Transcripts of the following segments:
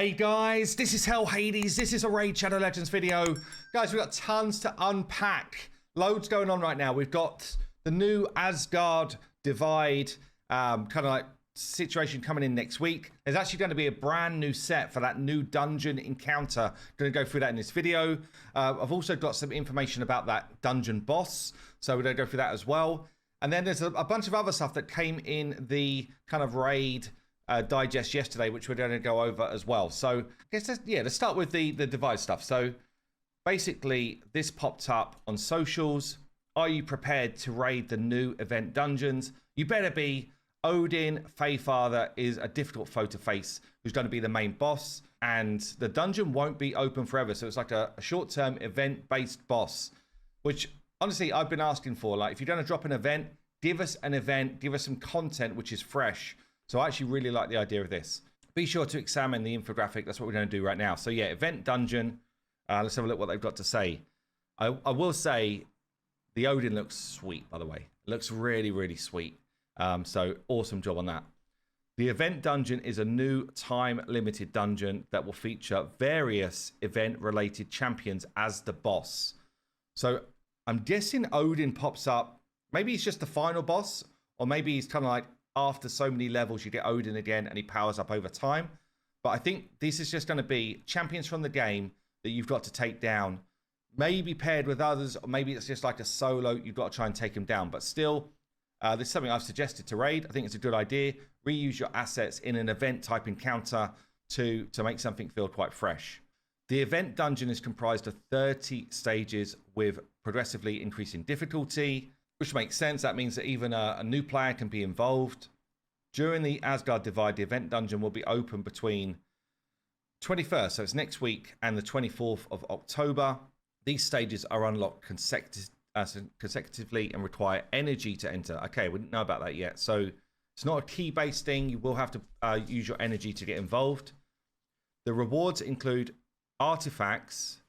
Hey guys, this is Hell Hades. This is a Raid Shadow Legends video. Guys, we've got tons to unpack. Loads going on right now. We've got the new Asgard Divide kind of like situation coming in next week. There's actually going to be a brand new set for that new dungeon encounter. Going to go through that in this video. I've also got some information about that dungeon boss, so we're going to go through that as well. And then there's a bunch of other stuff that came in the kind of raid digest yesterday, which we're going to go over as well. So I guess let's start with the Divide stuff. So basically this popped up on socials. Are you prepared to raid the new event dungeons? You better be. Odin Fayfather is a difficult foe to face, who's going to be the main boss, and the dungeon won't be open forever. So it's like a short-term event-based boss, which honestly I've been asking for. Like, if you're going to drop an event, give us an event, give us some content which is fresh. So I actually really like the idea of this. Be sure to examine the infographic. That's what we're going to do right now. So yeah, event dungeon. Let's have a look what they've got to say. I will say the Odin looks sweet, by the way. It looks really, really sweet. So awesome job on that. The event dungeon is a new time-limited dungeon that will feature various event-related champions as the boss. So I'm guessing Odin pops up. Maybe he's just the final boss, or maybe he's kind of like after so many levels you get Odin again and he powers up over time. But I think this is just going to be champions from the game that you've got to take down, maybe paired with others, or maybe it's just like a solo. You've got to try and take him down. But still, this is something I've suggested to raid. I think it's a good idea. Reuse your assets in an event type encounter to make something feel quite fresh. The event dungeon is comprised of 30 stages with progressively increasing difficulty, which makes sense. That means that even a new player can be involved. During the Asgard Divide, the event dungeon will be open between 21st, so it's next week, and the 24th of October. These stages are unlocked consecutively and require energy to enter. Okay, we didn't know about that yet. So it's not a key-based thing. You will have to use your energy to get involved. The rewards include artifacts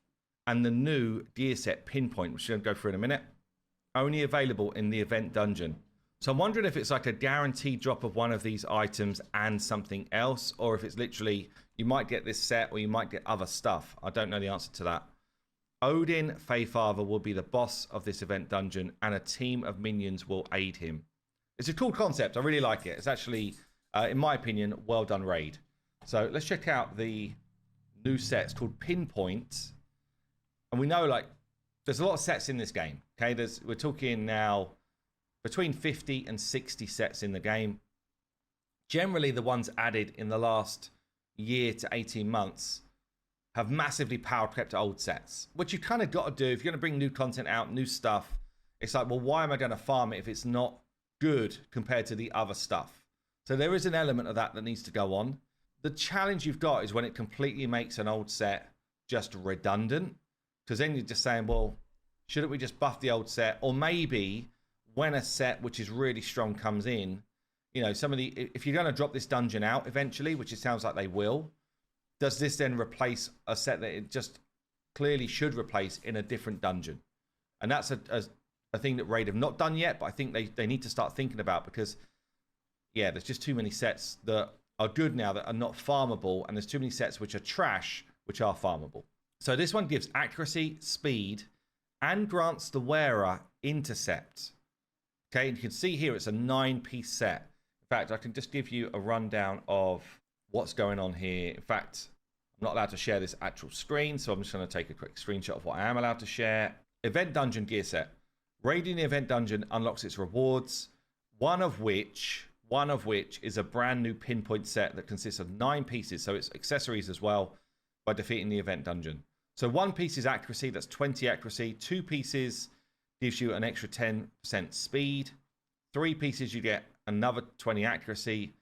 and the new gear set Pinpoint, which we're going to go through in a minute. Only available in the event dungeon. So I'm wondering if it's like a guaranteed drop of one of these items and something else, or if it's literally you might get this set or you might get other stuff. I don't know the answer to that. Odin Fayfather will be the boss of this event dungeon, and a team of minions will aid him. It's a cool concept. I really like it. It's actually, in my opinion, well done raid. So let's check out the new set. It's called Pinpoint. And we know, like, there's a lot of sets in this game. Okay, we're talking now between 50 and 60 sets in the game. Generally, the ones added in the last year to 18 months have massively power crept old sets, which you kind of got to do. If you're going to bring new content out, new stuff, it's like, well, why am I going to farm it if it's not good compared to the other stuff? So there is an element of that needs to go on. The challenge you've got is when it completely makes an old set just redundant, because then you're just saying, well, shouldn't we just buff the old set? Or maybe when a set which is really strong comes in, you know, if you're going to drop this dungeon out eventually, which it sounds like they will, does this then replace a set that it just clearly should replace in a different dungeon? And that's a thing that Raid have not done yet, but I think they need to start thinking about, because, yeah, there's just too many sets that are good now that are not farmable, and there's too many sets which are trash, which are farmable. So this one gives accuracy, speed, and grants the wearer intercept. Okay, and you can see here it's a 9-piece set. In fact, I can just give you a rundown of what's going on here. In fact, I'm not allowed to share this actual screen, so I'm just going to take a quick screenshot of what I am allowed to share. Event Dungeon gear set. Raiding the Event Dungeon unlocks its rewards, one of which is a brand new Pinpoint set that consists of 9 pieces, so it's accessories as well, by defeating the Event Dungeon. So 1 piece is accuracy, that's 20 accuracy. 2 pieces gives you an extra 10% speed. 3 pieces you get another 20 accuracy.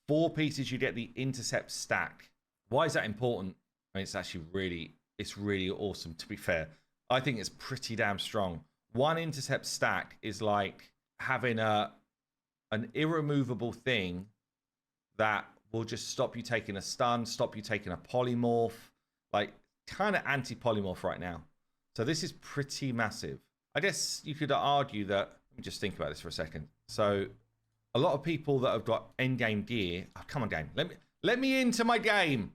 4 pieces you get the intercept stack. Why is that important? I mean, it's actually really awesome, to be fair. I think it's pretty damn strong. 1 intercept stack is like having an irremovable thing that will just stop you taking a stun, stop you taking a polymorph, like kind of anti-polymorph right now. So this is pretty massive. I guess you could argue that, let me just think about this for a second. So a lot of people that have got end game gear, oh, come on game, let me into my game.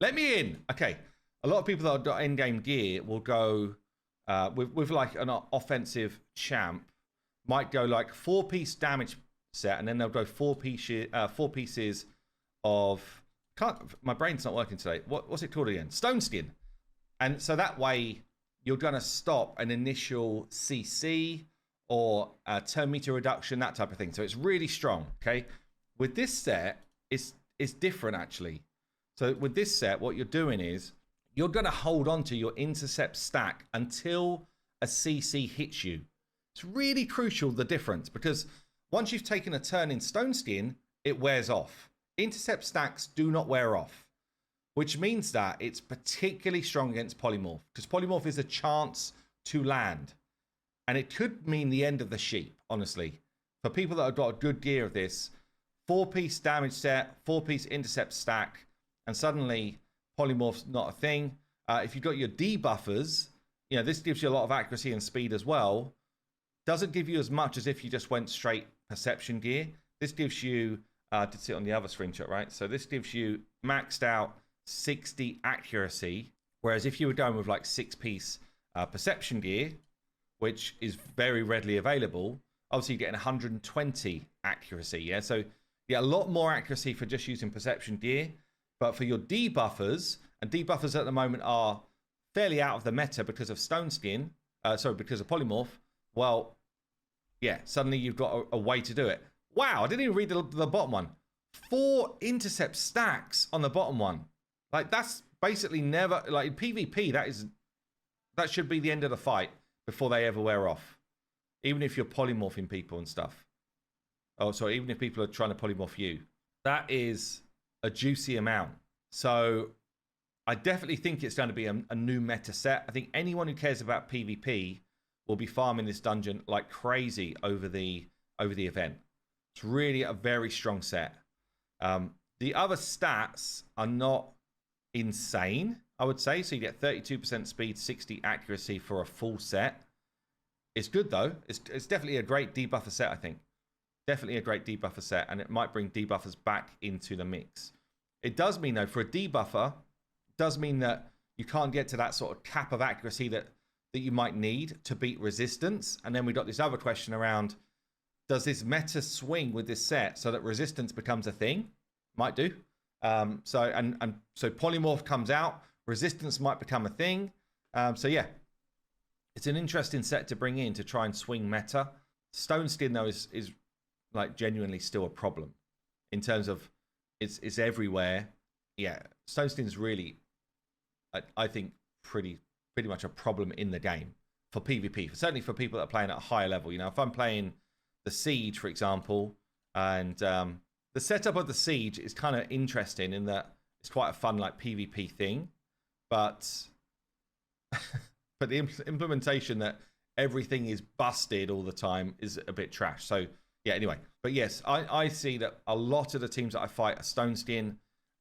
Let me in. Okay. A lot of people that have got end-game gear will go with like an offensive champ, might go like 4-piece damage set, and then they'll go four pieces of... my brain's not working today. What's it called again? Stone skin. And so that way you're going to stop an initial CC or a turn meter reduction, that type of thing. So it's really strong, okay? With this set, it's different actually. So with this set, what you're doing is you're going to hold on to your intercept stack until a CC hits you. It's really crucial, the difference, because once you've taken a turn in Stone Skin, it wears off. Intercept stacks do not wear off, which means that it's particularly strong against Polymorph, because Polymorph is a chance to land. And it could mean the end of the sheep, honestly. For people that have got good gear of this, 4-piece damage set, 4-piece intercept stack, and suddenly Polymorph's not a thing. If you've got your debuffers, you know, this gives you a lot of accuracy and speed as well. Doesn't give you as much as if you just went straight perception gear. This gives you, I did see it on the other screenshot, right? So this gives you maxed out 60 accuracy. Whereas if you were going with like 6-piece perception gear, which is very readily available, obviously you're getting 120 accuracy, yeah? So you get a lot more accuracy for just using perception gear, but for your debuffers, and debuffers at the moment are fairly out of the meta because of Stone Skin, because of Polymorph, well, yeah, suddenly you've got a way to do it. Wow, I didn't even read the bottom one. 4 intercept stacks on the bottom one. Like, that's basically never, like in PvP, that should be the end of the fight before they ever wear off. Even if you're polymorphing people and stuff. Oh, sorry, even if people are trying to polymorph you. That is a juicy amount. So I definitely think it's going to be a new meta set. I think anyone who cares about PvP will be farming this dungeon like crazy over the event. It's really a very strong set. The other stats are not insane, I would say. So you get 32% speed, 60 accuracy for a full set. It's good though. It's definitely a great debuffer set, I think. Definitely a great debuffer set, and it might bring debuffers back into the mix. It does mean though, for a debuffer, it does mean that you can't get to that sort of cap of accuracy that you might need to beat resistance. And then we got this other question around, does this meta swing with this set so that resistance becomes a thing? Might do. So polymorph comes out, resistance might become a thing. So yeah, it's an interesting set to bring in to try and swing meta. Stone Skin though is like genuinely still a problem in terms of it's everywhere. Yeah, Stone Skin's really, I think, pretty much a problem in the game for PvP. Certainly for people that are playing at a higher level. You know, if I'm playing the Siege, for example, and the setup of the Siege is kind of interesting in that it's quite a fun like PvP thing, but but the implementation that everything is busted all the time is a bit trash. So yeah, anyway, but yes, I see that a lot of the teams that I fight are Stone Skin,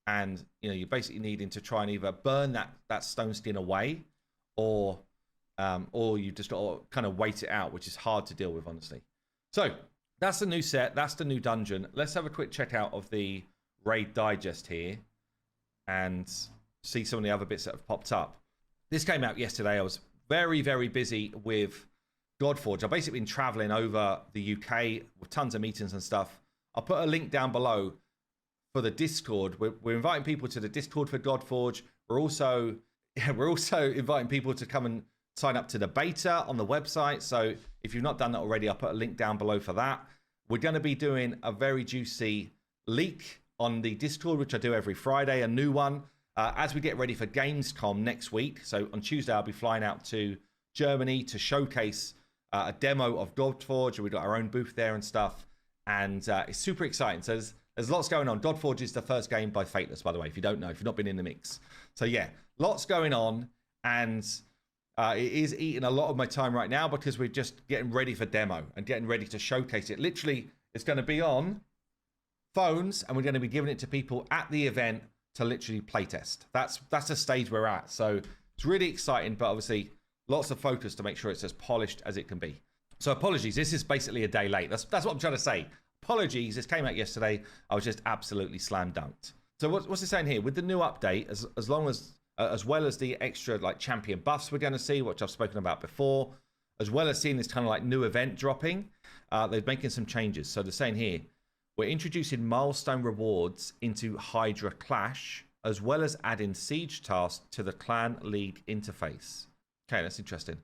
and you know, you're basically needing to try and either burn that Stone Skin away, or you just got to kind of wait it out, which is hard to deal with, honestly. So that's the new set. That's the new dungeon. Let's have a quick check out of the raid digest here and see some of the other bits that have popped up. This came out yesterday. I was very, very busy with Godforge. I've basically been traveling over the UK with tons of meetings and stuff. I'll put a link down below for the Discord. We're inviting people to the Discord for Godforge. We're also inviting people to come and sign up to the beta on the website. So if you've not done that already, I'll put a link down below for that. We're going to be doing a very juicy leak on the Discord, which I do every Friday, a new one, as we get ready for Gamescom next week. So on Tuesday, I'll be flying out to Germany to showcase a demo of Godforge. We've got our own booth there and stuff. And it's super exciting. So there's lots going on. Godforge is the first game by Fateless, by the way, if you don't know, if you've not been in the mix. So yeah, lots going on. And it is eating a lot of my time right now because we're just getting ready for demo and getting ready to showcase it. Literally, it's going to be on phones and we're going to be giving it to people at the event to literally playtest. That's the stage we're at. So it's really exciting, but obviously lots of focus to make sure it's as polished as it can be. So apologies, this is basically a day late. That's what I'm trying to say. Apologies, this came out yesterday. I was just absolutely slam dunked. So what's it saying here? With the new update, as long as well as the extra like champion buffs we're going to see, which I've spoken about before, as well as seeing this kind of like new event dropping, they're making some changes. So they're saying here, we're introducing milestone rewards into Hydra Clash, as well as adding siege tasks to the Clan League interface. Okay, that's interesting.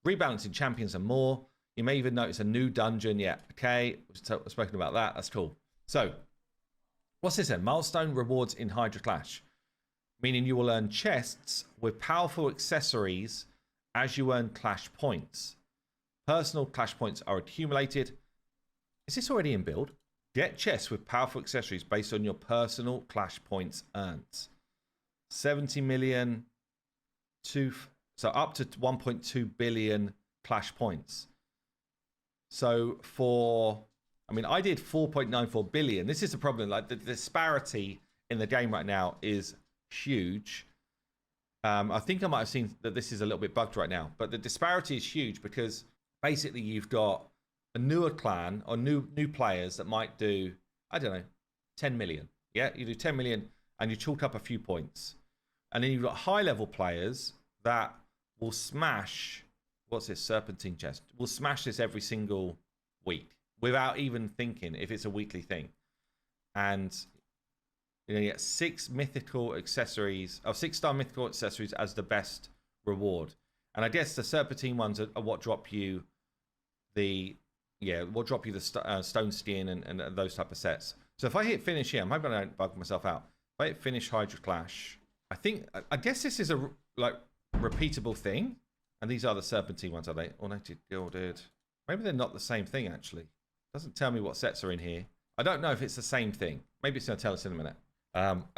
Rebalancing champions and more. You may even notice a new dungeon. Yeah, okay, we've spoken about that. That's cool. So, what's this then? Milestone rewards in Hydra Clash. Meaning you will earn chests with powerful accessories as you earn Clash points. Personal Clash points are accumulated. Is this already in build? Get chests with powerful accessories based on your personal Clash points earned. 70 million so up to 1.2 billion Clash points. So I did 4.94 billion. This is the problem. Like the disparity in the game right now is huge. I think I might have seen that this is a little bit bugged right now, but the disparity is huge because basically you've got a newer clan or new players that might do, I don't know, 10 million. Yeah, you do 10 million and you chalk up a few points. And then you've got high level players that will smash, what's this, Serpentine chest? Will smash this every single week without even thinking if it's a weekly thing. And you get 6 mythical accessories, or 6-star mythical accessories as the best reward. And I guess the Serpentine ones are what drop you the stone skin and those type of sets. So if I hit finish here, I'm hoping I don't bug myself out. If I hit finish Hydra Clash, I guess this is a repeatable thing. And these are the Serpentine ones, are they? Ornated, gilded. Maybe they're not the same thing, actually. Doesn't tell me what sets are in here. I don't know if it's the same thing. Maybe it's going to tell us in a minute.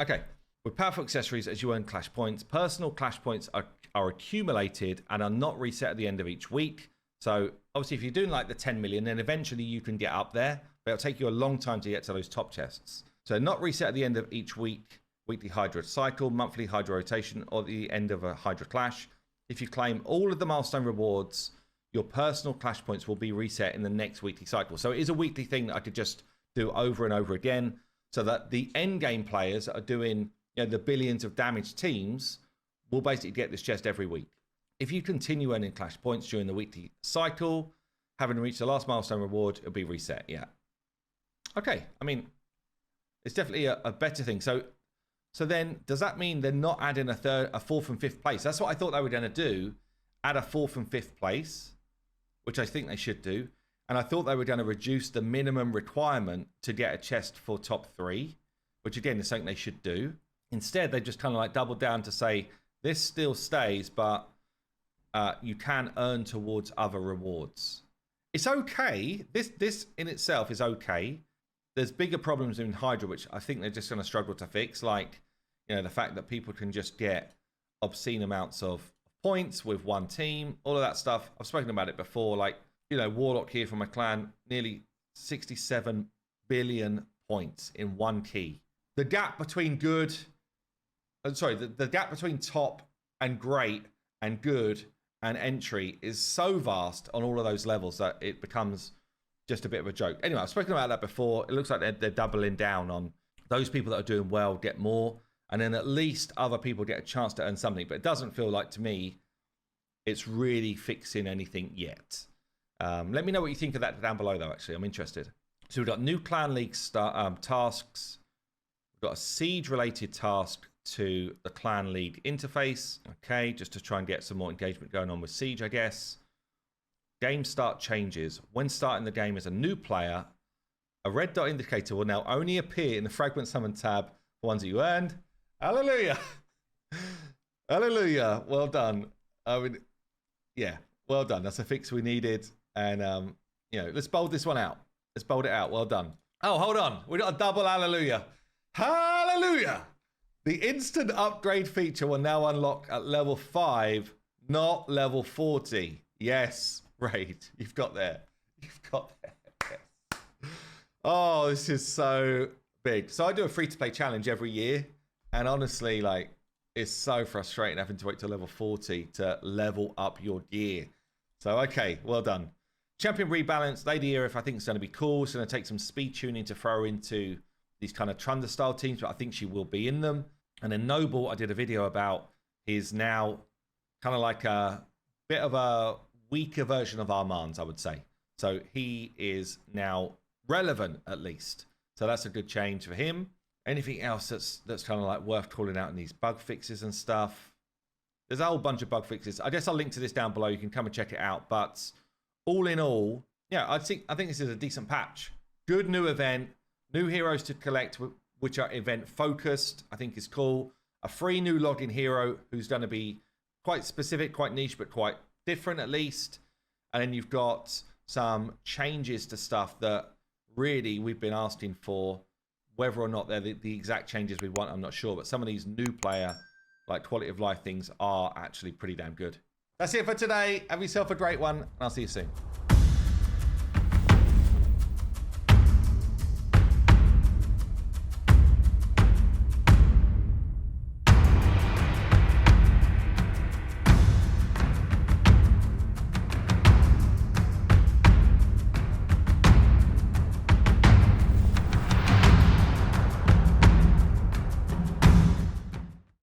Okay. With powerful accessories, as you earn Clash points, personal Clash points are accumulated and are not reset at the end of each week. So obviously if you're doing like the 10 million, then eventually you can get up there, but it'll take you a long time to get to those top chests. So not reset at the end of each week, weekly Hydra cycle, monthly Hydra rotation, or the end of a Hydra Clash. If you claim all of the milestone rewards, your personal Clash points will be reset in the next weekly cycle. So it is a weekly thing that I could just do over and over again, so that the end game players that are doing the billions of damage teams will basically get this chest every week. If you continue earning Clash points during the weekly cycle, having reached the last milestone reward, it'll be reset. Yeah. Okay. I mean, it's definitely a better thing. So then, does that mean they're not adding a fourth and fifth place? That's what I thought they were going to do. Add a fourth and fifth place, which I think they should do. And I thought they were going to reduce the minimum requirement to get a chest for top 3, which again is something they should do. Instead, they just kind of like doubled down to say this still stays, but you can earn towards other rewards. It's okay. This in itself is okay. There's bigger problems in Hydra, which I think they're just going to struggle to fix. Like, the fact that people can just get obscene amounts of points with one team, all of that stuff. I've spoken about it before. Like, Warlock here from my clan, nearly 67 billion points in one key. The gap between the gap between top and great and good and entry is so vast on all of those levels that it becomes just a bit of a joke. Anyway, I've spoken about that before. It looks like they're doubling down on those people that are doing well get more, and then at least other people get a chance to earn something. But it doesn't feel like, to me, it's really fixing anything yet. Let me know what you think of that down below, though, actually. I'm interested. So we've got new Clan League tasks. We've got a siege-related task to the Clan League interface. Okay, just to try and get some more engagement going on with Siege, I guess. Game start changes. When starting the game as a new player, a red dot indicator will now only appear in the Fragment Summon tab for ones that you earned. Hallelujah! Hallelujah! Well done. I mean, yeah, well done. That's a fix we needed. And, let's bold this one out. Let's bold it out. Well done. Oh, hold on. We got a double hallelujah. Hallelujah! The instant upgrade feature will now unlock at level 5, not level 40. Yes, Raid. You've got there. You've got there. Yes. Oh, this is so big. So I do a free-to-play challenge every year. And honestly, it's so frustrating having to wait till level 40 to level up your gear. So, okay, well done. Champion rebalance. Lady Aerith, I think it's going to be cool. It's going to take some speed tuning to throw into these kind of Trunder style teams, but I think she will be in them. And then Noble, I did a video about, is now kind of like a bit of a weaker version of Armand's, I would say. So he is now relevant, at least. So that's a good change for him. Anything else that's kind of like worth calling out in these bug fixes and stuff? There's a whole bunch of bug fixes. I guess I'll link to this down below. You can come and check it out. But all in all, yeah, I think this is a decent patch. Good new event. New heroes to collect, which are event focused, I think is cool. A free new login hero who's going to be quite specific, quite niche, but quite different at least. And then you've got some changes to stuff that really we've been asking for. Whether or not they're the exact changes we want, I'm not sure. But some of these new player, like quality of life things, are actually pretty damn good. That's it for today. Have yourself a great one, and I'll see you soon.